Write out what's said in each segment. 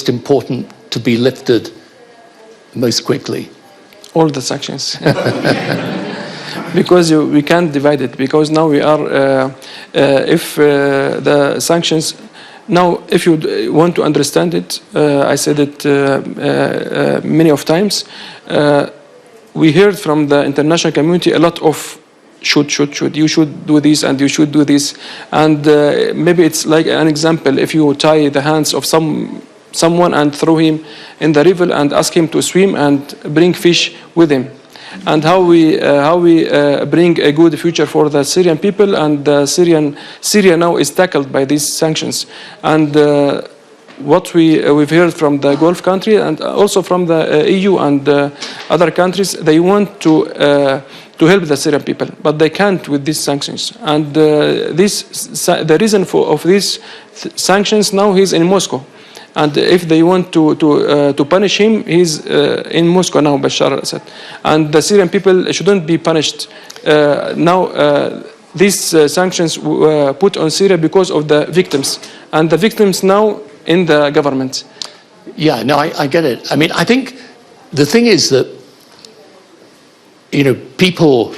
important to be lifted most quickly? All the sanctions. Because we can't divide it, because now we are, if the sanctions, now if you want to understand it, I said it many of times, we heard from the international community a lot of should, you should do this and you should do this. And maybe it's like an example, if you tie the hands of someone and throw him in the river and ask him to swim and bring fish with him. And how we bring a good future for the Syrian people, and Syria now is tackled by these sanctions. And what we've heard from the Gulf country and also from the EU and other countries, they want to help the Syrian people, but they can't with these sanctions. And the reason of these sanctions now, he's in Moscow. And if they want to punish him, he's in Moscow now, Bashar al-Assad. And the Syrian people shouldn't be punished. Now, these sanctions put on Syria because of the victims. And the victims now in the government. Yeah, no, I get it. I mean, I think the thing is that, you know, people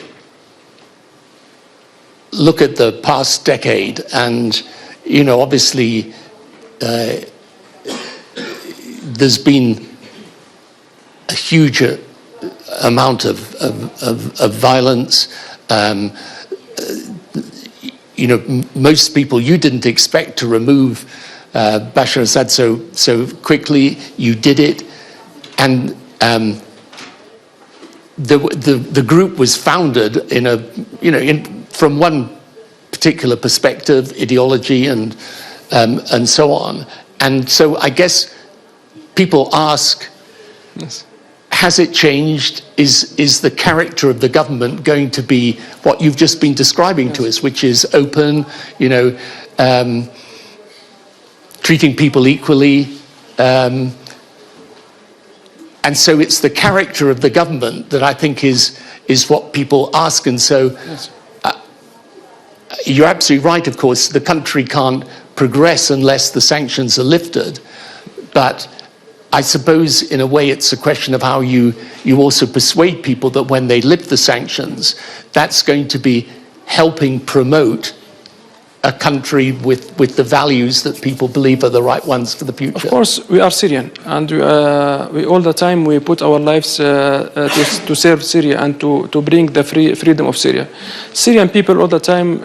look at the past decade and, you know, obviously there's been a huge amount of violence. You know, most people, you didn't expect to remove Bashar al-Assad so quickly. You did it, and the group was founded in a, you know, from one particular perspective, ideology, and so on. And so I guess people ask, yes, has it changed? Is the character of the government going to be what you've just been describing, yes, to us, which is open, you know, treating people equally? And so it's the character of the government that I think is what people ask. And so, yes, you're absolutely right, of course, the country can't progress unless the sanctions are lifted. But I suppose, in a way, it's a question of how you also persuade people that when they lift the sanctions, that's going to be helping promote a country with the values that people believe are the right ones for the future. Of course, we are Syrian, and we all the time we put our lives to serve Syria and to bring the freedom of Syria. Syrian people all the time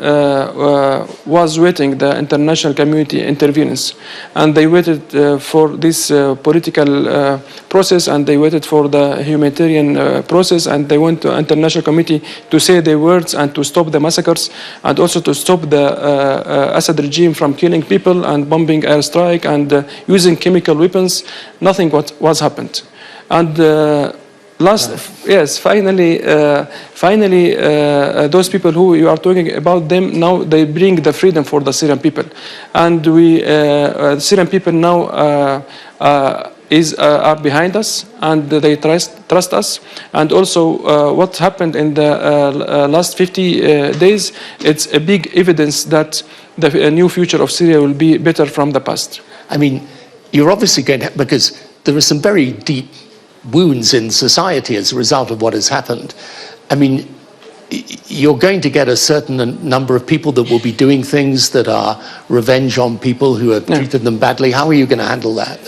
was waiting the international community intervenence, and they waited for this political process, and they waited for the humanitarian process, and they went to international committee to say their words and to stop the massacres and also to stop the Assad regime from killing people and bombing airstrike and using chemical weapons. Nothing was happened. And finally, those people who you are talking about, them now they bring the freedom for the Syrian people, and the Syrian people now are behind us, and they trust us. And also what happened in the last 50 days, it's a big evidence that the new future of Syria will be better from the past. I mean, you're obviously going to, because there are some very deep wounds in society as a result of what has happened. I mean, you're going to get a certain number of people that will be doing things that are revenge on people who have treated them badly. How are you going to handle that?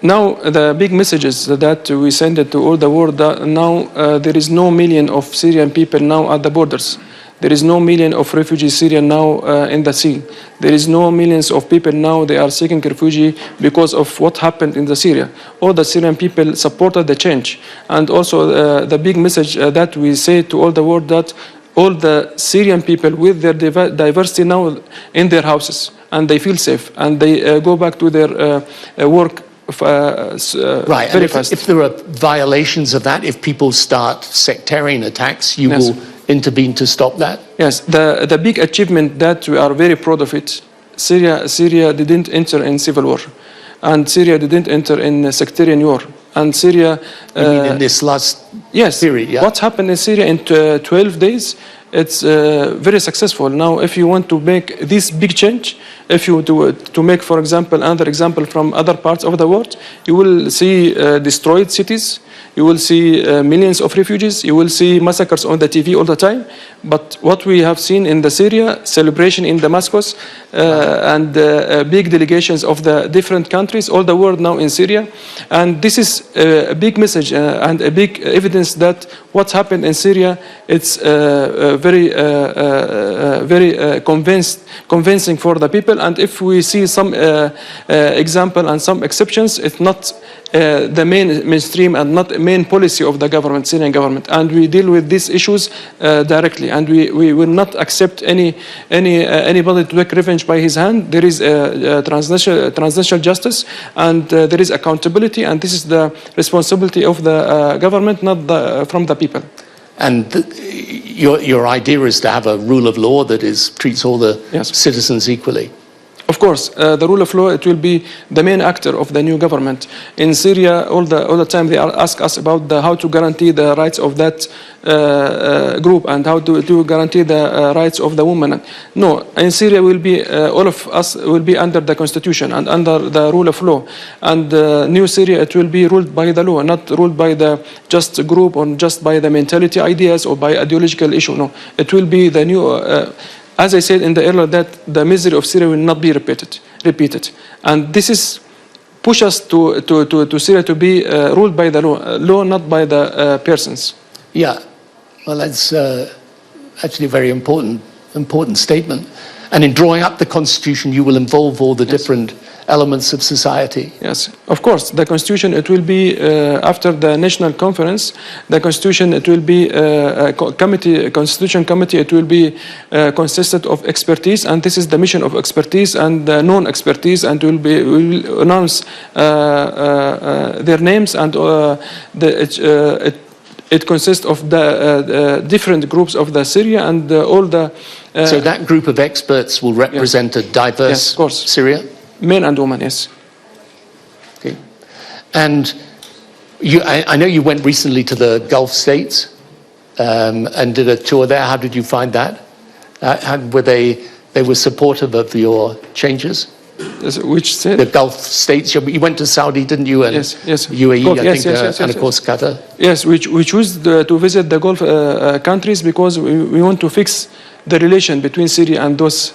Now the big message is that we send it to all the world. Now there is no million of Syrian people now at the borders. There is no million of refugees Syrian now in the sea. There is no millions of people now, they are seeking refuge because of what happened in the Syria. All the Syrian people supported the change. And also the big message that we say to all the world, that all the Syrian people with their diversity now in their houses, and they feel safe, and they go back to their work right. Very fast. If there are violations of that, if people start sectarian attacks, you yes, will intervene to stop that? Yes, the big achievement that we are very proud of it, Syria didn't enter in civil war, and Syria didn't enter in sectarian war, and Syria... you mean in this last period, yeah? What happened in Syria in 12 days, it's very successful. Now, if you want to make this big change, if you to make, for example, another example from other parts of the world, you will see destroyed cities, you will see millions of refugees, you will see massacres on the TV all the time. But what we have seen in the Syria, celebration in Damascus, and big delegations of the different countries, all the world now in Syria. And this is a big message and a big evidence that what happened in Syria, it's very convincing for the people. And if we see some example and some exceptions, it's not the mainstream and not main policy of the government, Syrian government. And we deal with these issues directly. And we will not accept anybody to take revenge by his hand. There is transnational justice, and there is accountability, and this is the responsibility of the government, not from the people. And your idea is to have a rule of law that treats all the citizens equally. Of course, the rule of law, it will be the main actor of the new government. In Syria, all the time they ask us about how to guarantee the rights of that group and how to guarantee the rights of the women. No, in Syria will be all of us will be under the constitution and under the rule of law. And new Syria, it will be ruled by the law, not ruled by the just group or just by the mentality ideas or by ideological issue. No, it will be the new. As I said in the earlier, that the misery of Syria will not be repeated, and this is push us to Syria to be ruled by the law, not by the persons. Yeah, well, that's actually a very important statement. And in drawing up the constitution, you will involve all the different elements of society. Yes, of course. The constitution, it will be after the national conference. The constitution, it will be a constitution committee. It will be consisted of expertise, and this is the mission of expertise and non-expertise, and we will announce their names, and it consists of the different groups of the Syria and all the. So that group of experts will represent a diverse Syria? Men and women, yes. Okay. And I know you went recently to the Gulf states and did a tour there. How did you find that? Were they were supportive of your changes? Which state? The Gulf states. You went to Saudi, didn't you? And yes. UAE, Gulf, I think, and of course Qatar. Yes, we choose to visit the Gulf countries because we want to fix the relation between Syria and those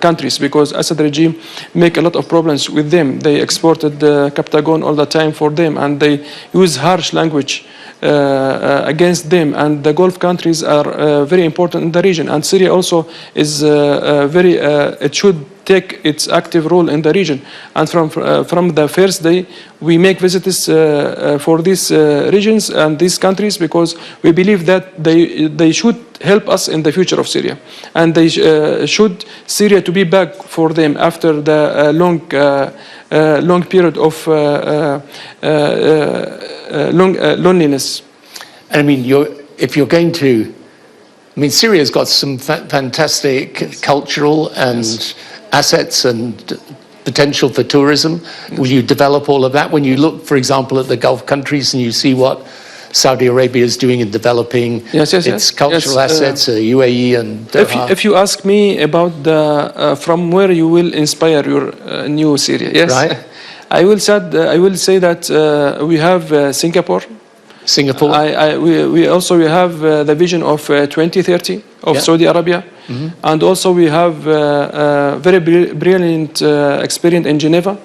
countries, because Assad regime make a lot of problems with them. They exported Captagon all the time for them, and they use harsh language against them. And the Gulf countries are very important in the region, and Syria also is it should take its active role in the region. And from the first day, we make visits for these regions and these countries, because we believe that they should help us in the future of Syria, and they should Syria to be back for them after the long period of loneliness. I mean, if you're going to, I mean, Syria's got some fantastic cultural and assets and potential for tourism. Will you develop all of that? When you look, for example, at the Gulf countries and you see what Saudi Arabia is doing in developing its cultural assets, UAE and Doha. If you ask me about from where you will inspire your new Syria, yes, right. I will say that we have Singapore. We also have the vision of 2030 of Saudi Arabia, and also we have very brilliant experience in Geneva.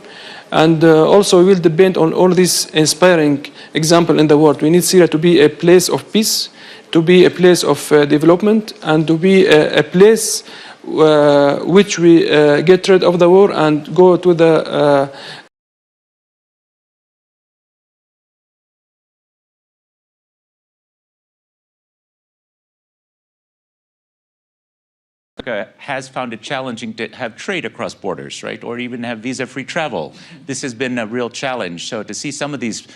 And also we will depend on all these inspiring examples in the world. We need Syria to be a place of peace, to be a place of development, and to be a place which we get rid of the war and go to the has found it challenging to have trade across borders, right? Or even have visa-free travel. This has been a real challenge. So to see some of these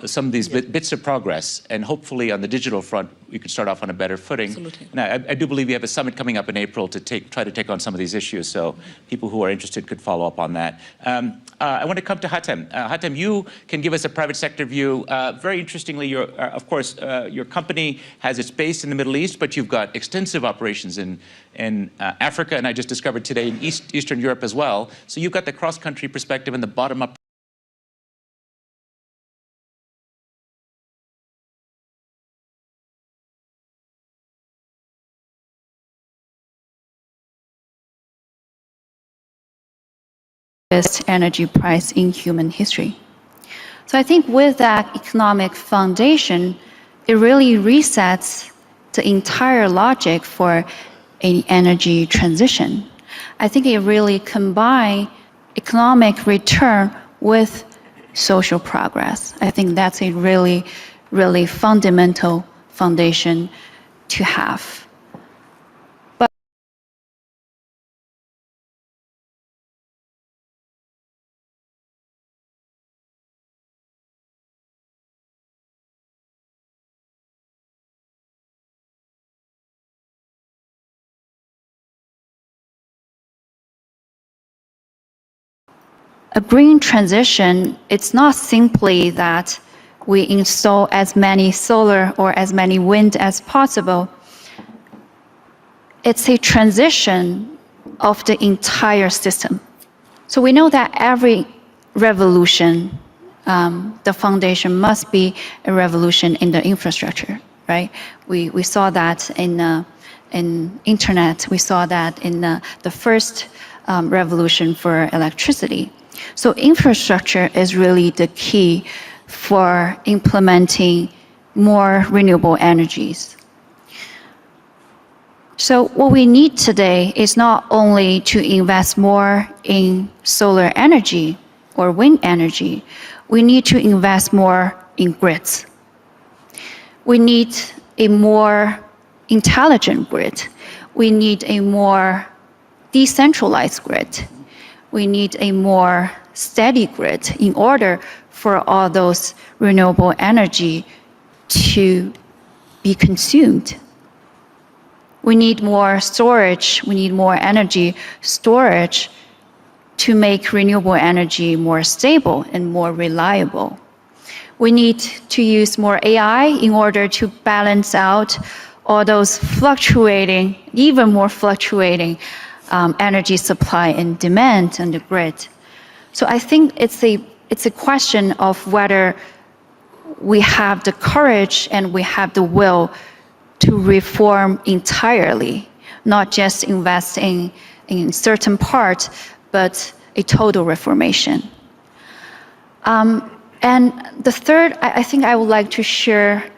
some of these bits of progress, and hopefully on the digital front, we could start off on a better footing. Absolutely. And I do believe we have a summit coming up in April to try to take on some of these issues, so people who are interested could follow up on that. I want to come to Hatem. Hatem, you can give us a private sector view. Very interestingly, of course, your company has its base in the Middle East, but you've got extensive operations in Africa, and I just discovered today in Eastern Europe as well. So you've got the cross-country perspective and the bottom-up. Energy price in human history. So I think with that economic foundation, it really resets the entire logic for an energy transition. I think it really combines economic return with social progress. I think that's a really, really fundamental foundation to have. A green transition, it's not simply that we install as many solar or as many wind as possible. It's a transition of the entire system. So we know that every revolution, the foundation must be a revolution in the infrastructure, right? We saw that in internet, we saw that in the first revolution for electricity. So infrastructure is really the key for implementing more renewable energies. So what we need today is not only to invest more in solar energy or wind energy, we need to invest more in grids. We need a more intelligent grid. We need a more decentralized grid. We need a more steady grid in order for all those renewable energy to be consumed. We need more storage, we need more energy storage to make renewable energy more stable and more reliable. We need to use more AI in order to balance out all those fluctuating, even more fluctuating energy supply and demand on the grid. So I think it's a question of whether we have the courage and we have the will to reform entirely, not just invest in certain parts, but a total reformation. And the third, I think I would like to share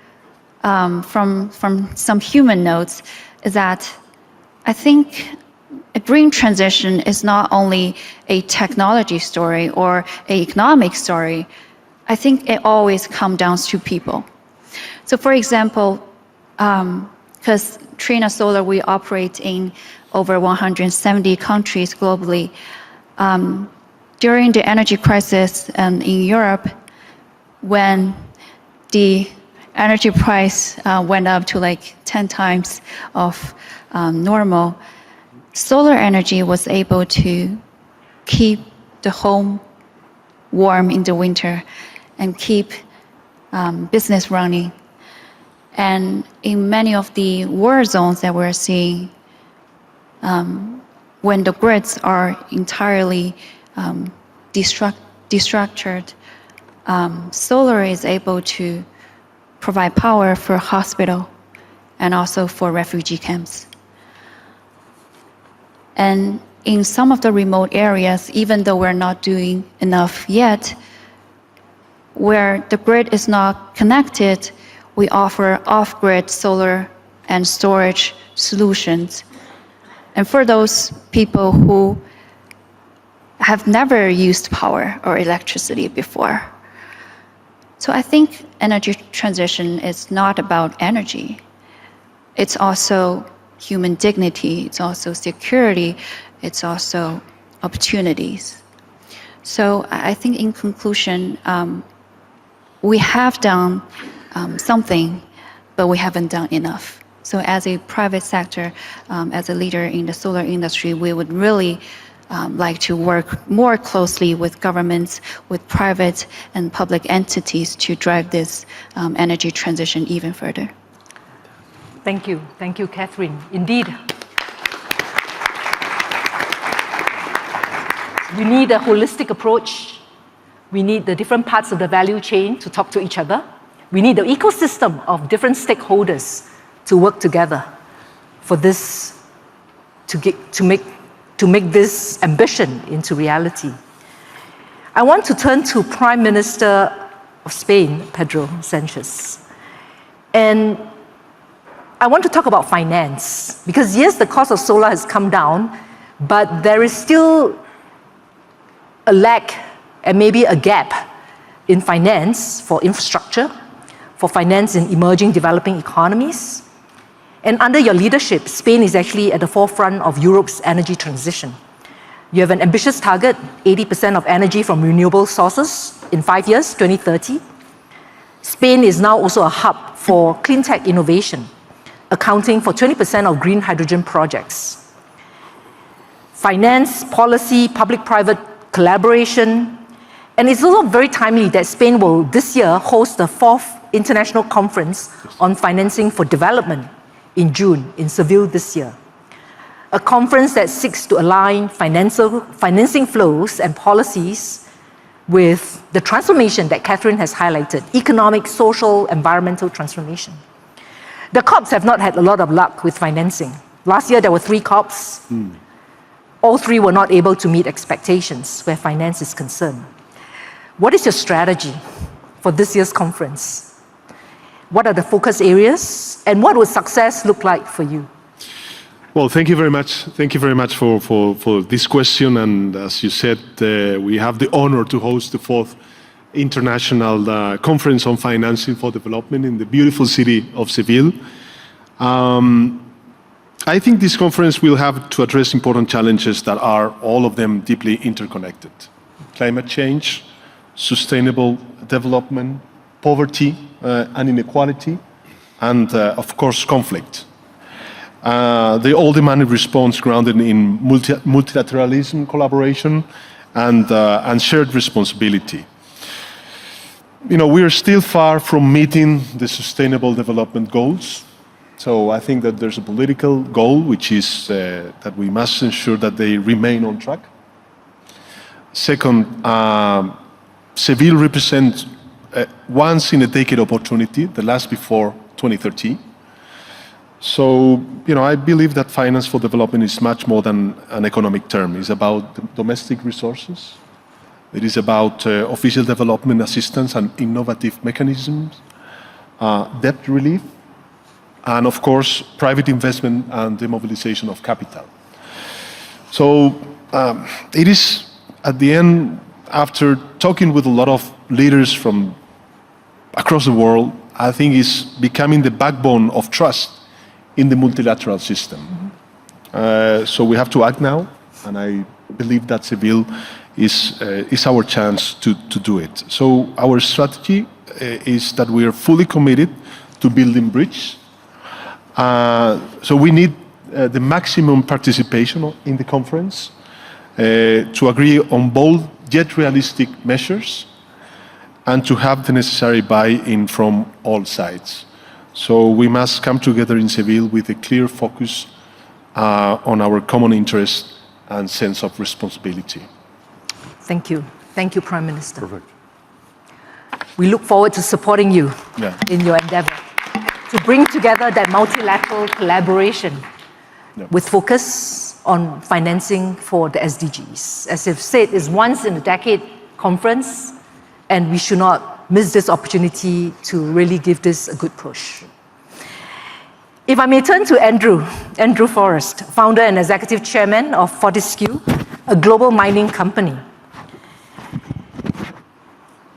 from some human notes is that I think a green transition is not only a technology story or an economic story. I think it always comes down to people. So for example, because Trina Solar, we operate in over 170 countries globally. During the energy crisis in Europe, when the energy price went up to like 10 times of normal, solar energy was able to keep the home warm in the winter and keep business running. And in many of the war zones that we're seeing, when the grids are entirely destructured, solar is able to provide power for hospital and also for refugee camps. And in some of the remote areas, even though we're not doing enough yet, where the grid is not connected, we offer off-grid solar and storage solutions. And for those people who have never used power or electricity before. So I think energy transition is not about energy. It's also human dignity, it's also security, it's also opportunities. So I think in conclusion, we have done something, but we haven't done enough. So as a private sector, as a leader in the solar industry, we would really like to work more closely with governments, with private and public entities to drive this energy transition even further. Thank you, Catherine. Indeed, we need a holistic approach. We need the different parts of the value chain to talk to each other. We need the ecosystem of different stakeholders to work together for this, to make this ambition into reality. I want to turn to Prime Minister of Spain, Pedro Sanchez. And I want to talk about finance, because yes, the cost of solar has come down, but there is still a lack and maybe a gap in finance for infrastructure, for finance in emerging developing economies. And under your leadership, Spain is actually at the forefront of Europe's energy transition. You have an ambitious target, 80% of energy from renewable sources in 5 years, 2030. Spain is now also a hub for clean tech innovation, accounting for 20% of green hydrogen projects. Finance, policy, public-private collaboration, and it's also very timely that Spain will this year host the 4th International Conference on Financing for Development in June in Seville this year. A conference that seeks to align financing flows and policies with the transformation that Catherine has highlighted, economic, social, environmental transformation. The COPs have not had a lot of luck with financing. Last year there were 3 COPs. All 3 were not able to meet expectations where finance is concerned. What is your strategy for this year's conference? What are the focus areas, and what would success look like for you? Well, thank you very much. Thank you very much for this question. And as you said, we have the honor to host the 4th International Conference on Financing for Development in the beautiful city of Seville. I think this conference will have to address important challenges that are all of them deeply interconnected. Climate change, sustainable development, poverty and inequality, and of course conflict. They all demand a response grounded in multilateralism, collaboration, and shared responsibility. You know, we are still far from meeting the Sustainable Development Goals. So I think that there's a political goal, which is that we must ensure that they remain on track. Second, Seville represents once-in-a-decade opportunity, the last before 2030. So, you know, I believe that finance for development is much more than an economic term. It's about domestic resources. It is about official development assistance and innovative mechanisms, debt relief, and of course, private investment and the mobilization of capital. So it is, at the end, after talking with a lot of leaders from across the world, I think it's becoming the backbone of trust in the multilateral system. So we have to act now, and I believe that Seville is our chance to do it. So our strategy is that we are fully committed to building bridges. So we need the maximum participation in the conference to agree on bold yet realistic measures and to have the necessary buy-in from all sides. So we must come together in Seville with a clear focus on our common interest and sense of responsibility. Thank you. Thank you, Prime Minister. Perfect. We look forward to supporting you in your endeavor to bring together that multilateral collaboration with focus on financing for the SDGs. As I've said, it's once-in-a-decade conference, and we should not miss this opportunity to really give this a good push. If I may turn to Andrew Forrest, founder and executive chairman of Fortescue, a global mining company.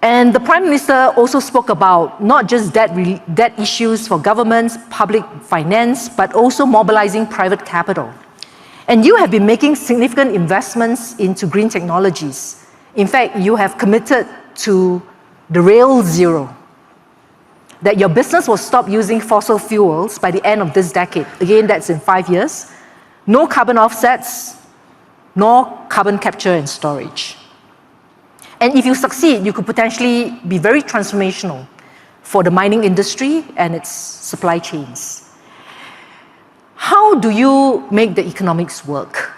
And the Prime Minister also spoke about not just debt issues for governments, public finance, but also mobilizing private capital. And you have been making significant investments into green technologies. In fact, you have committed to the Rail Zero that your business will stop using fossil fuels by the end of this decade. Again, that's in 5 years. No carbon offsets, nor carbon capture and storage. And if you succeed, you could potentially be very transformational for the mining industry and its supply chains. How do you make the economics work?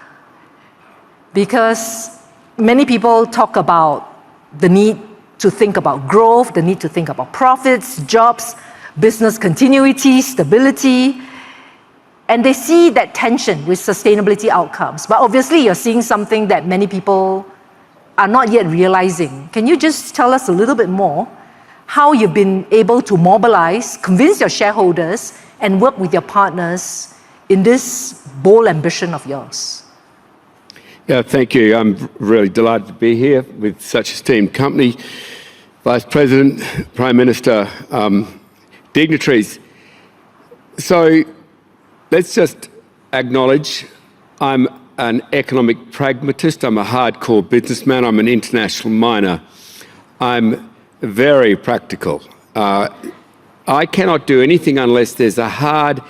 Because many people talk about the need to think about growth, the need to think about profits, jobs, business continuity, stability, and they see that tension with sustainability outcomes. But obviously, you're seeing something that many people are not yet realizing. Can you just tell us a little bit more how you've been able to mobilize, convince your shareholders, and work with your partners in this bold ambition of yours? Yeah, thank you. I'm really delighted to be here with such esteemed company, Vice President, Prime Minister, dignitaries. So let's just acknowledge I'm an economic pragmatist. I'm a hardcore businessman. I'm an international miner. I'm very practical. I cannot do anything unless there's a hard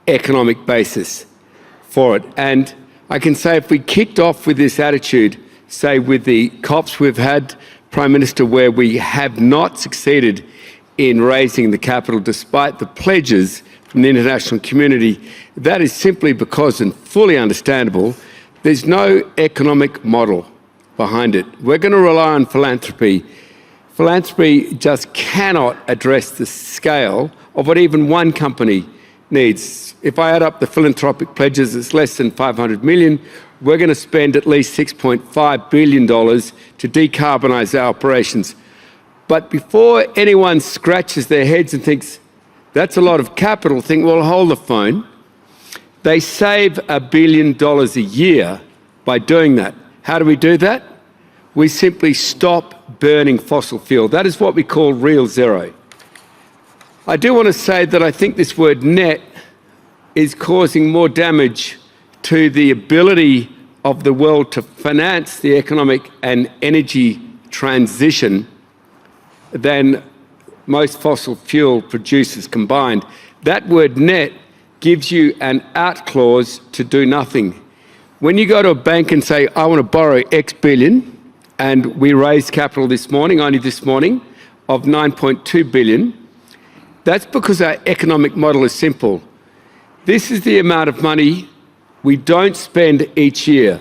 economic basis for it. And I can say if we kicked off with this attitude, say with the COPs we've had, Prime Minister, where we have not succeeded in raising the capital despite the pledges from the international community, that is simply because, and fully understandable, there's no economic model behind it. We're going to rely on philanthropy. Philanthropy just cannot address the scale of what even one company needs. If I add up the philanthropic pledges, it's less than 500 million. We're going to spend at least $6.5 billion to decarbonise our operations. But before anyone scratches their heads and thinks, that's a lot of capital, think, well, hold the phone. They save $1 billion a year by doing that. How do we do that? We simply stop burning fossil fuel. That is what we call real zero. I do want to say that I think this word net is causing more damage to the ability of the world to finance the economic and energy transition than most fossil fuel producers combined. That word net gives you an out clause to do nothing. When you go to a bank and say, I want to borrow X billion, and we raised capital this morning, only this morning, of 9.2 billion, that's because our economic model is simple. This is the amount of money we don't spend each year,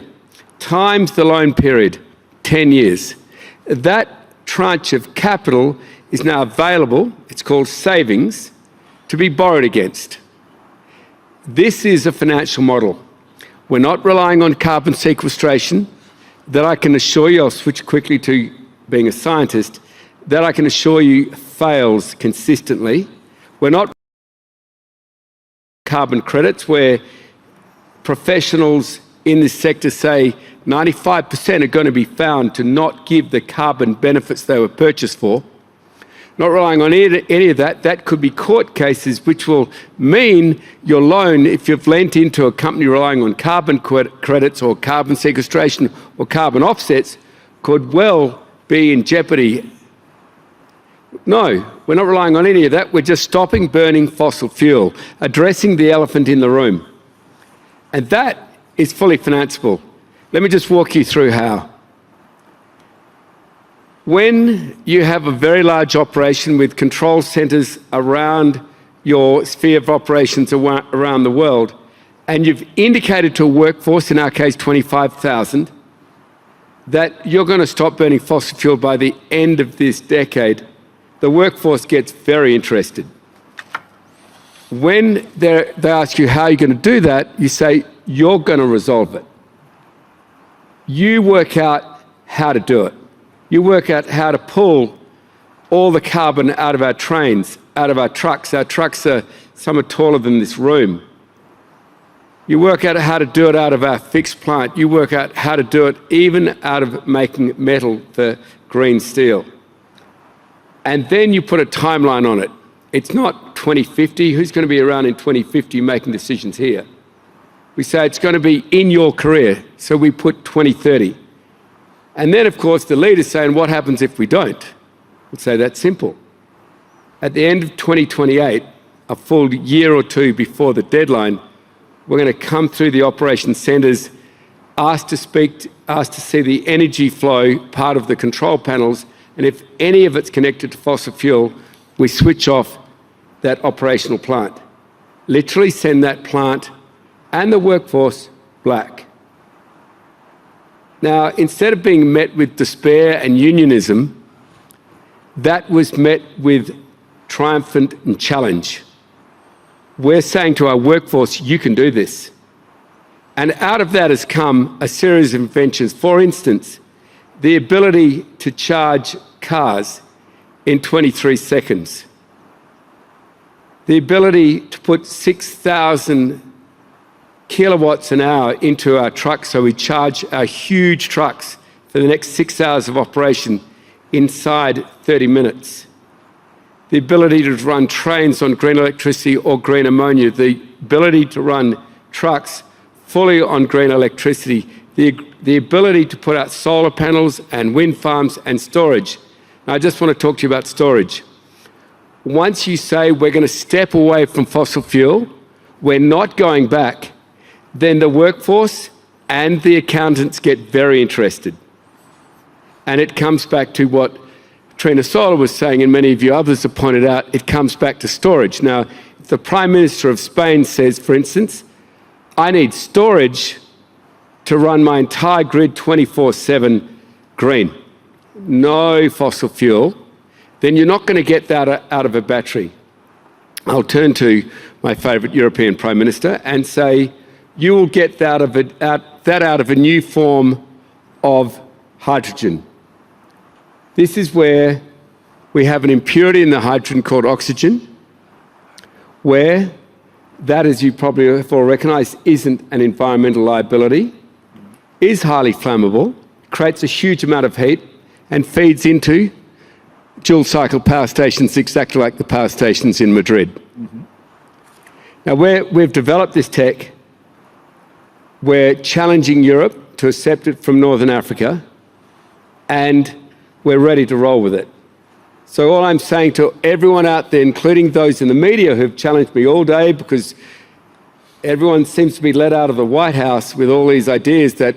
times the loan period, 10 years. That tranche of capital is now available, it's called savings, to be borrowed against. This is a financial model. We're not relying on carbon sequestration, that I can assure you, I'll switch quickly to being a scientist, that I can assure you fails consistently. We're not carbon credits where professionals in this sector say 95% are going to be found to not give the carbon benefits they were purchased for. Not relying on any of that. That could be court cases, which will mean your loan, if you've lent into a company relying on carbon credits or carbon sequestration or carbon offsets, could well be in jeopardy. No, we're not relying on any of that. We're just stopping burning fossil fuel, addressing the elephant in the room. And that is fully financeable. Let me just walk you through how. When you have a very large operation with control centres around your sphere of operations around the world, and you've indicated to a workforce, in our case 25,000, that you're going to stop burning fossil fuel by the end of this decade, the workforce gets very interested. When they ask you how you're going to do that, you say, you're going to resolve it. You work out how to do it. You work out how to pull all the carbon out of our trains, out of our trucks. Our trucks are some are taller than this room. You work out how to do it out of our fixed plant. You work out how to do it even out of making metal for green steel. And then you put a timeline on it. It's not 2050. Who's going to be around in 2050 making decisions here? We say it's going to be in your career, so we put 2030. And then, of course, the leader's saying, what happens if we don't? We'll say that's simple. at the end of 2028, a full year or two before the deadline, we're going to come through the operation centres, asked to see the energy flow part of the control panels, and if any of it's connected to fossil fuel, we switch off that operational plant. Literally send that plant and the workforce black. Now, instead of being met with despair and unionism, that was met with triumphant and challenge. We're saying to our workforce, you can do this. And out of that has come a series of inventions. For instance, the ability to charge cars in 23 seconds. The ability to put 6,000 kilowatts an hour into our trucks, so we charge our huge trucks for the next 6 hours of operation inside 30 minutes. The ability to run trains on green electricity or green ammonia. The ability to run trucks fully on green electricity. The ability to put out solar panels and wind farms and storage. Now, I just want to talk to you about storage. Once you say we're going to step away from fossil fuel, we're not going back, then the workforce and the accountants get very interested. And it comes back to what Trina Solar was saying, and many of you others have pointed out, it comes back to storage. Now, if the Prime Minister of Spain says, for instance, I need storage to run my entire grid 24/7 green, no fossil fuel, then you're not going to get that out of a battery. I'll turn to my favourite European Prime Minister and say, you will get that out of a new form of hydrogen. This is where we have an impurity in the hydrogen called oxygen, where that, as you probably have all recognised, isn't an environmental liability, is highly flammable, creates a huge amount of heat, and feeds into dual cycle power stations exactly like the power stations in Madrid. Now, we've developed this tech, we're challenging Europe to accept it from Northern Africa, and we're ready to roll with it. So all I'm saying to everyone out there, including those in the media who've challenged me all day, because everyone seems to be let out of the White House with all these ideas that,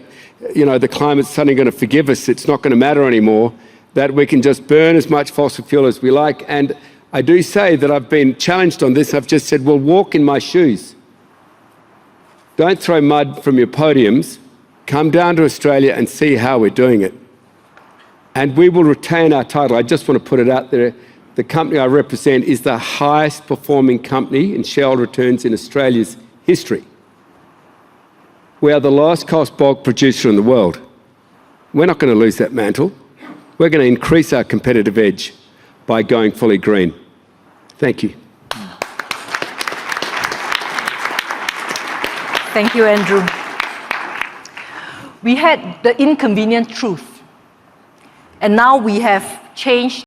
you know, the climate's suddenly going to forgive us, it's not going to matter anymore, that we can just burn as much fossil fuel as we like. And I do say that I've been challenged on this. I've just said, well, walk in my shoes. Don't throw mud from your podiums. Come down to Australia and see how we're doing it. And we will retain our title. I just want to put it out there. The company I represent is the highest performing company in shareholder returns in Australia's history. We are the lowest cost bulk producer in the world. We're not going to lose that mantle. We're going to increase our competitive edge by going fully green. Thank you. Thank you, Andrew. We had the inconvenient truth, and now we have changed